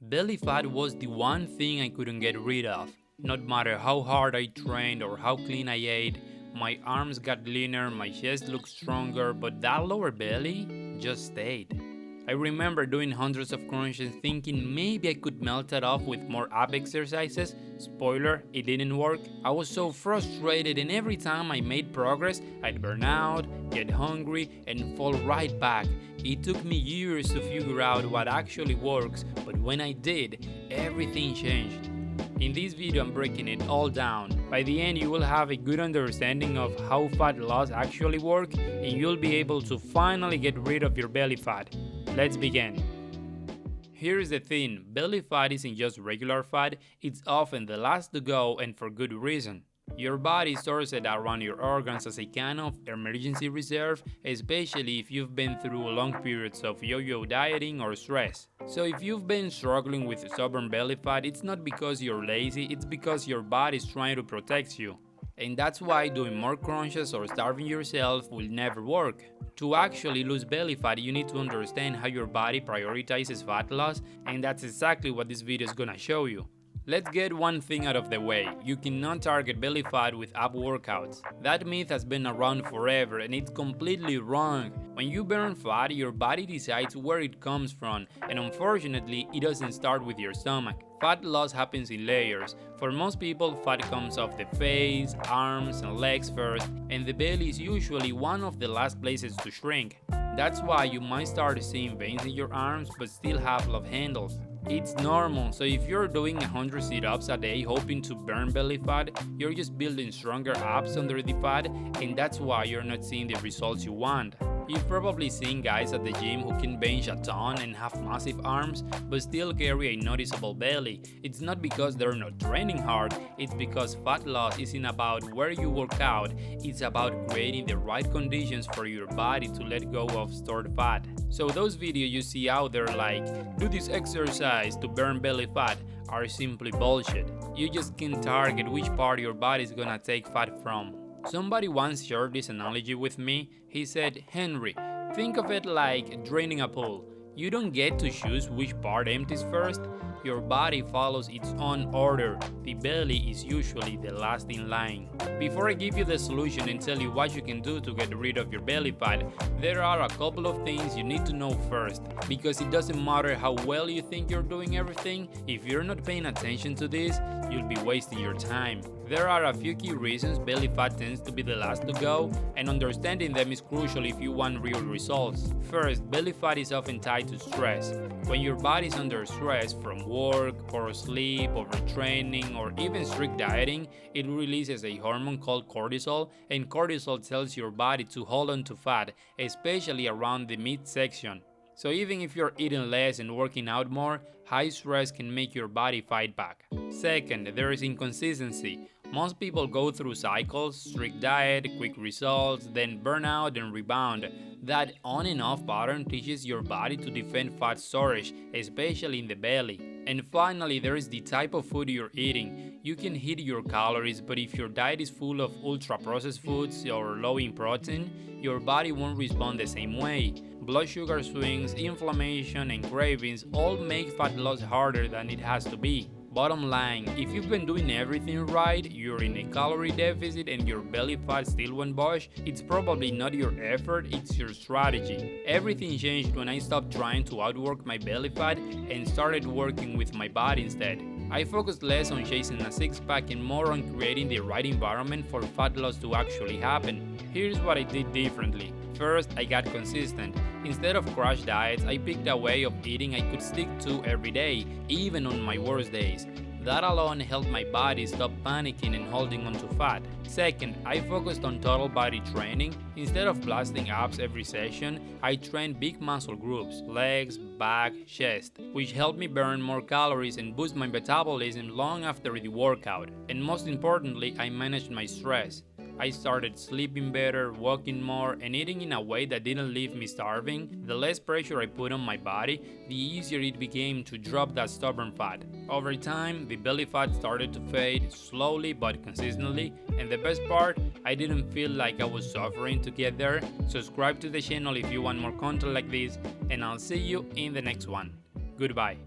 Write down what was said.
Belly fat was the one thing I couldn't get rid of. No matter how hard I trained or how clean I ate, my arms got leaner, my chest looked stronger, but that lower belly just stayed. I remember doing hundreds of crunches thinking maybe I could melt it off with more ab exercises. Spoiler, it didn't work. I was so frustrated, and every time I made progress, I'd burn out, get hungry, and fall right back. It took me years to figure out what actually works, but when I did, everything changed. In this video, I'm breaking it all down. By the end, you will have a good understanding of how fat loss actually works, and you'll be able to finally get rid of your belly fat. Let's begin. Here's the thing, belly fat isn't just regular fat, it's often the last to go, and for good reason. Your body stores it around your organs as a kind of emergency reserve, especially if you've been through long periods of yo-yo dieting or stress. So if you've been struggling with stubborn belly fat, it's not because you're lazy, it's because your body is trying to protect you. And that's why doing more crunches or starving yourself will never work. To actually lose belly fat, you need to understand how your body prioritizes fat loss, and that's exactly what this video is gonna show you. Let's get one thing out of the way. You cannot target belly fat with ab workouts. That myth has been around forever and it's completely wrong. When you burn fat, your body decides where it comes from, and unfortunately, it doesn't start with your stomach. Fat loss happens in layers. For most people, fat comes off the face, arms, and legs first, and the belly is usually one of the last places to shrink. That's why you might start seeing veins in your arms but still have love handles. It's normal, so if you're doing 100 sit-ups a day hoping to burn belly fat, you're just building stronger abs under the fat, and that's why you're not seeing the results you want. You've probably seen guys at the gym who can bench a ton and have massive arms, but still carry a noticeable belly. It's not because they're not training hard, it's because fat loss isn't about where you work out, it's about creating the right conditions for your body to let go of stored fat. So those videos you see out there like, do this exercise to burn belly fat, are simply bullshit. You just can't target which part your body is gonna take fat from. Somebody once shared this analogy with me. He said, Henry, think of it like draining a pool. You don't get to choose which part empties first. Your body follows its own order. The belly is usually the last in line. Before I give you the solution and tell you what you can do to get rid of your belly fat, there are a couple of things you need to know first. Because it doesn't matter how well you think you're doing everything, if you're not paying attention to this, you'll be wasting your time. There are a few key reasons belly fat tends to be the last to go, and understanding them is crucial if you want real results. First, belly fat is often tied to stress. When your body is under stress from work, poor sleep, overtraining, or even strict dieting, it releases a hormone called cortisol, and cortisol tells your body to hold on to fat, especially around the midsection. So even if you're eating less and working out more, high stress can make your body fight back. Second, there is inconsistency. Most people go through cycles, strict diet, quick results, then burnout and rebound. That on and off pattern teaches your body to defend fat storage, especially in the belly. And finally, there is the type of food you're eating. You can hit your calories, but if your diet is full of ultra-processed foods or low in protein, your body won't respond the same way. Blood sugar swings, inflammation, and cravings all make fat loss harder than it has to be. Bottom line, if you've been doing everything right, you're in a calorie deficit and your belly fat still won't budge, it's probably not your effort, it's your strategy. Everything changed when I stopped trying to outwork my belly fat and started working with my body instead. I focused less on chasing a six-pack and more on creating the right environment for fat loss to actually happen. Here's what I did differently. First, I got consistent. Instead of crash diets, I picked a way of eating I could stick to every day, even on my worst days. That alone helped my body stop panicking and holding on to fat. Second, I focused on total body training. Instead of blasting abs every session, I trained big muscle groups, legs, back, chest, which helped me burn more calories and boost my metabolism long after the workout. And most importantly, I managed my stress. I started sleeping better, walking more, and eating in a way that didn't leave me starving. The less pressure I put on my body, the easier it became to drop that stubborn fat. Over time, the belly fat started to fade, slowly but consistently, and the best part, I didn't feel like I was suffering to get there. Subscribe to the channel if you want more content like this, and I'll see you in the next one. Goodbye.